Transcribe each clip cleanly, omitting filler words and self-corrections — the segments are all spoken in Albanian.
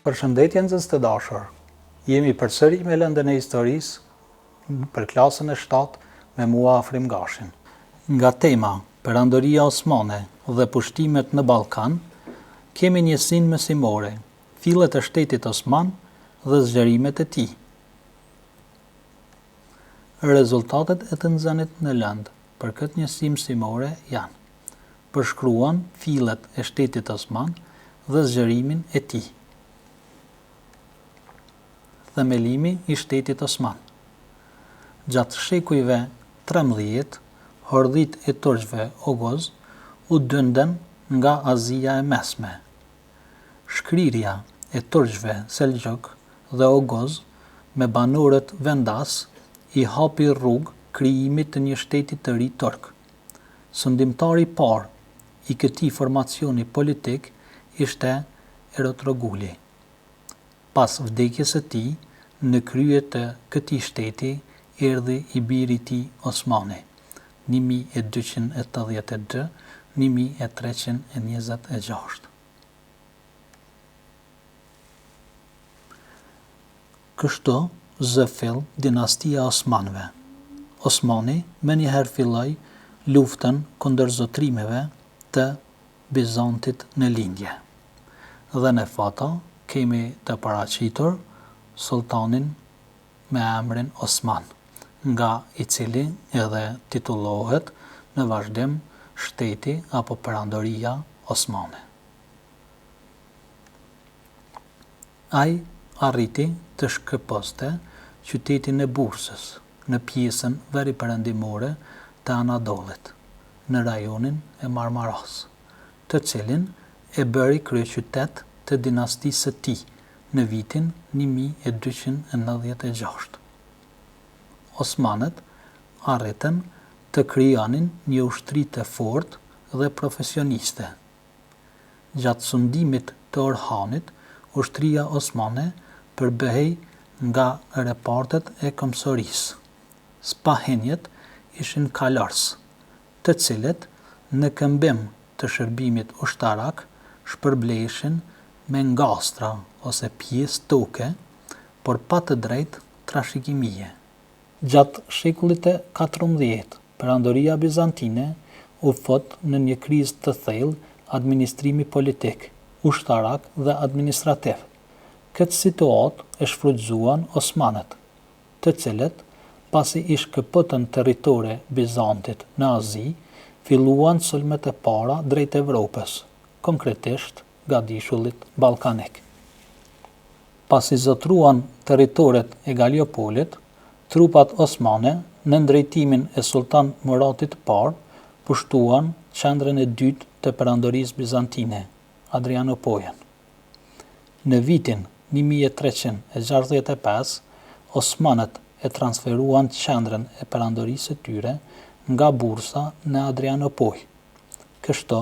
Përshëndetje nxënës të dashur. Jemi përsëri me lëndën e historisë për klasën e 7 me mua Afrim Gashin. Nga tema Perandoria Osmane dhe pushtimet në Ballkan, kemi njësinë mësimore, fillet e shtetit osman dhe zgjerimet e tij. Rezultatet e të nxënit në lëndë për këtë njësi mësimore janë: përshkruan fillet e shtetit osman dhe zgjerimin e tij. Themelimi i shtetit osman. Gjatë shekujve 13, hordhit e turqve Ogoz u dënden nga Azia e Mesme. Shkrirja e turqve Selgjok dhe Ogoz me banorët vendas i hapi rrugë krijimit të një shteti të ri turk. Sundimtari i parë i këtij formacioni politik ishte Erotroguli. Pas vdekjes së tij, në krye të këtij shteti erdhi i biri i tij Osmani, 1282-1326. Kështu zë fill dinastia Osmanëve. Osmani menjëherë filloi luftën kundër zotrimeve të Bizantit në lindje. Dhe në fata kemi të paraqitur sultanin me emrin Osman, nga i cili edhe titullohet në vazhdim shteti apo perandoria osmane. Ai arriti të shkëposte qytetin e Bursës në pjesën veriperëndimore të Anadollit, në rajonin e Marmaras, të cilin e bëri kryeqytet të dinastisë së tij në vitin 1296. Osmanët arritën të krijonin një ushtri të fortë dhe profesioniste. Gjatë sundimit të Orhanit, ushtria osmane përbehej nga repartet e komsorisë. Spahenjet ishin kalars, të cilët në këmbim të shërbimit ushtarak shpërbleheshin me ngastra ose pjesë toke, por pa të drejtë trashëgimie. Gjatë shekullit të 14, perandoria bizantine u fut në një krizë të thellë administrimi politik, ushtarak dhe administrativ. Këtë situatë e shfrytzuan osmanët, të cilët, pasi i shkëputën territore Bizantit në Azi, filluan sulmet e para drejt Evropës, konkretisht Gadishullit Ballkanik. Pasi zotruan territoret e Galiopolit, trupat osmane në drejtimin e Sultan Muratit parë pushtuan qendrën e dytë të perandorisë bizantine, Adrianopolin. Në vitin 1365, osmanët e transferuan qendrën e perandorisë së tyre nga Bursa në Adrianopol. Kështu,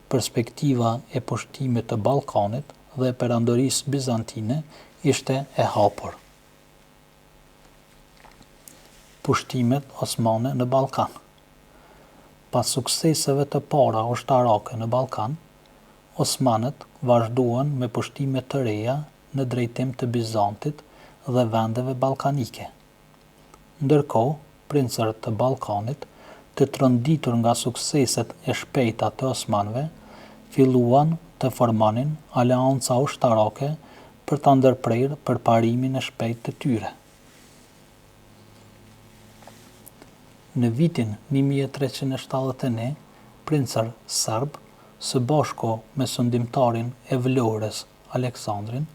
perspektiva e pushtimit të Ballkanit dhe perandorisë bizantine ishte e hapur. Pushtimet osmane në Ballkan. Pas sukseseve të para ushtarake në Ballkan, osmanët vazhduan me pushtime të reja në drejtim të Bizantit dhe vendeve ballkanike. Ndërkohë, princërët të Ballkanit, të tronditur nga sukseset e shpejta të osmanëve, filluan të formonin aleanca ushtarake për ta ndërprerë përparimin e shpejtë të tyre. Në vitin 1371, princër serb, së bashku me sundimtarin e Vlorës, Aleksandrin,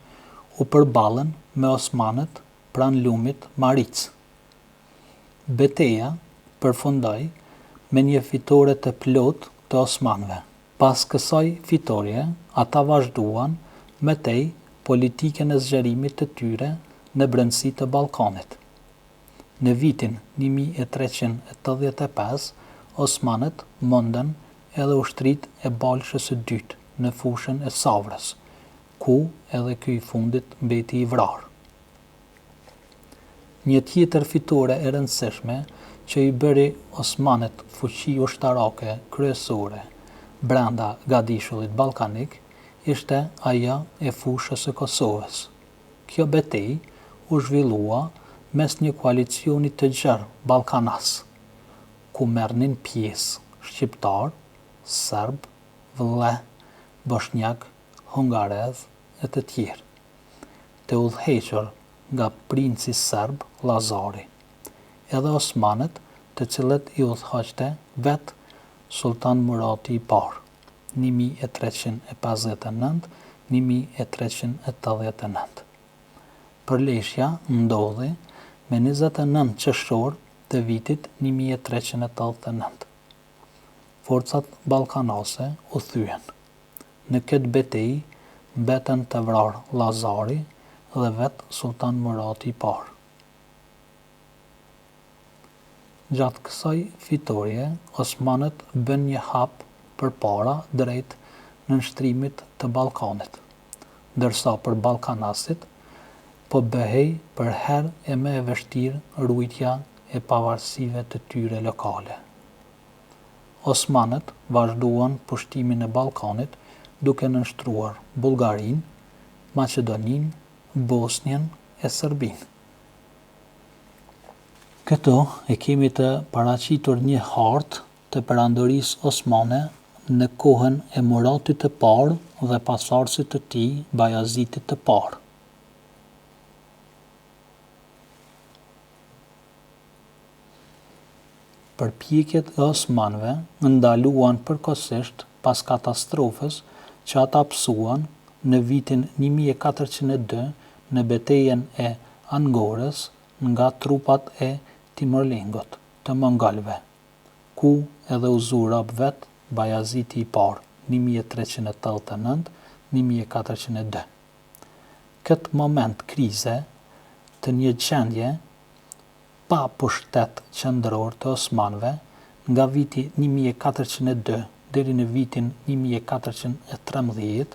u përballën me osmanët pranë lumit Maric. Betejë përfundoi me një fitore të plotë të osmanëve. Pas kësaj fitorie, ata vazhduan me tej politikën e zgjerimit të tyre në brendësi të Ballkanit. Në vitin 1385, osmanët mondën edhe ushtritë e Balshës së dytë në fushën e Savrës, ku edhe ky i fundit mbeti i vrarë. Një tjetër fitore e rëndësishme që i bëri osmanët fuqi ushtarake kryesore brenda Gadishullit Ballkanik ishte ajo e fushës së Kosovës. Kjo betejë u zhvillua mes një koalicioni të gjerë ballkanas, ku merrnin pjesë shqiptar, serb, vëlleh, bosnjak, hungarez e të tjerë, të udhëhequr nga princi serb Llazari, edhe osmanët, të cilët i udhëhoqte vetë Sultan Murati I parë, 1389-1389. Përleshja ndodhi me 29 qershor të vitit 1389. Forcat ballkanase u thyen. Në këtë betejë mbetën të vrarë Llazari dhe vetë Sultan Murati I parë. Gjatë kësaj fitorie, osmanët bën një hap përpara drejt nënshtrimit të Ballkanit, ndërsa për ballkanasit po bëhej për herë e më e vështirë ruajtja e pavarësive të tyre lokale. Osmanët vazhduan pushtimin e Ballkanit duke nënshtruar Bullgarinë, Maqedoninë, Bosnjën e Serbinë. Këtu e kemi të paraqitur një hartë të perandorisë osmane në kohën e Muratit të parë dhe pasardhësit të tij Bajazitit të parë. Përpjekjet e osmanëve ndaluan përkohësisht pas katastrofës që ata psuan në vitin 1402 në betejën e Angorës nga trupat e Timërlengut të mongolëve, ku edhe u zu rob vet Bajaziti I parë 1389-1402. Këtë moment krize të një gjendje pa pushtet qendror të osmanëve nga viti 1402 deri në vitin 1413,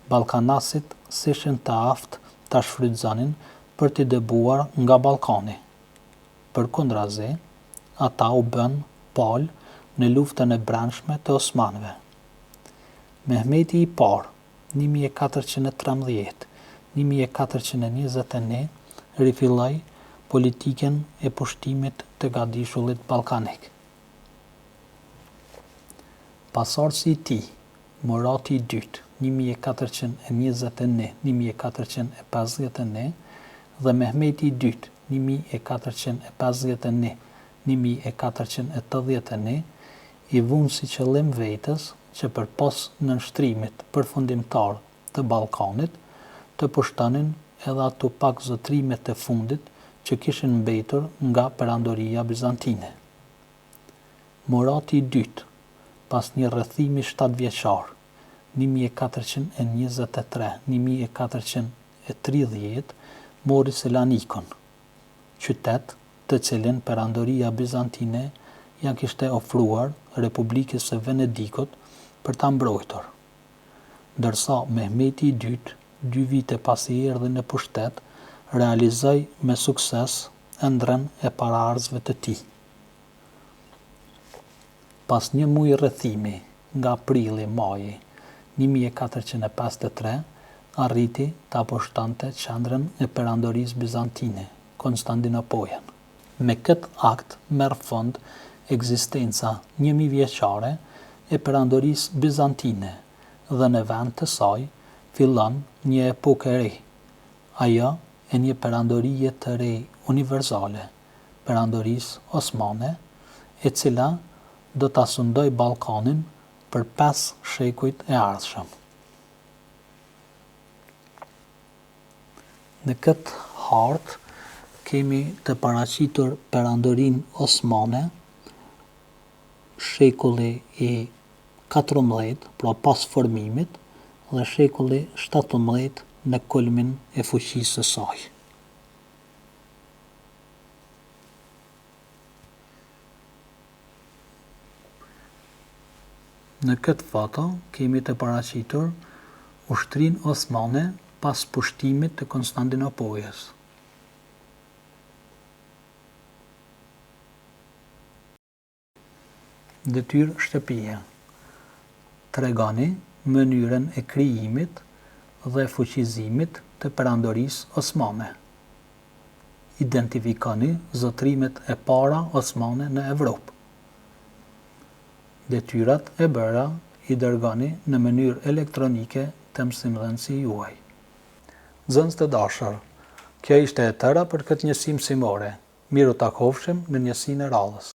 ballkanasit s'ishin të aftë ta shfrytëzonin për t'i dëbuar nga Ballkani. Përkundrazi, ata u bën palë në luftën e brendshme të osmanëve. Mehmeti I parë 1413-1421 rifilloi politikën e pushtimit të gadishullit ballkanik. Pasardhësi I tij, Murati I dytë 1421-1451 dhe Mehmeti I dytë 1451-1481 I vunë si qëllim vetës që përpos nënshtrimit përfundimtar të Ballkanit të pushtonin edhe ato pak zotrimet e fundit që kishin mbetur nga perandoria bizantine. Murati I dytë, pas një rrethimi 7 vjeçar, 1423-1430, mori Selanikun, qytet të cilin perandoria bizantine ja kishte ofruar Republikës së Venedikut për ta mbrojtur, ndërsa Mehmeti I dytë, 2 vite pasi erdhi në pushtet, realizoi me sukses ëndrrën e paraardhësve të tij. Pas një muji rrethimi, nga prilli-maji 1453, arriti ta pushtonte qendrën e perandorisë bizantine, Konstantinopolin. Me këtë akt merr fund ekzistenca 1000 vjeçare e perandorisë bizantine dhe në vend të saj fillon një epokë e re, ajo e një perandorie të re universale, perandorisë osmane, e cila do ta sundoj Ballkanin për 5 shekujt e ardhshëm. Në këtë hartë kemi të paraqitur perandorinë osmane, shekulli I 14, pra pas formimit, dhe shekulli 17 në kulmin e fuqisë së saj. Në këtë foto kemi të paraqitur ushtrinë osmane pas pushtimit të Konstantinopolis. Detyrë shtëpie. Tregoni mënyrën e krijimit dhe fuqizimit të perandorisë osmane. Identifikoni zotrimet e para osmane në Evropë. Detyrat e bëra i dërgoni në mënyrë elektronike të mësimdhënësi juaj. Nxënës të dashur, kjo ishte e tëra për këtë njësi mësimore. Miru takofshim në njësinë e radhës.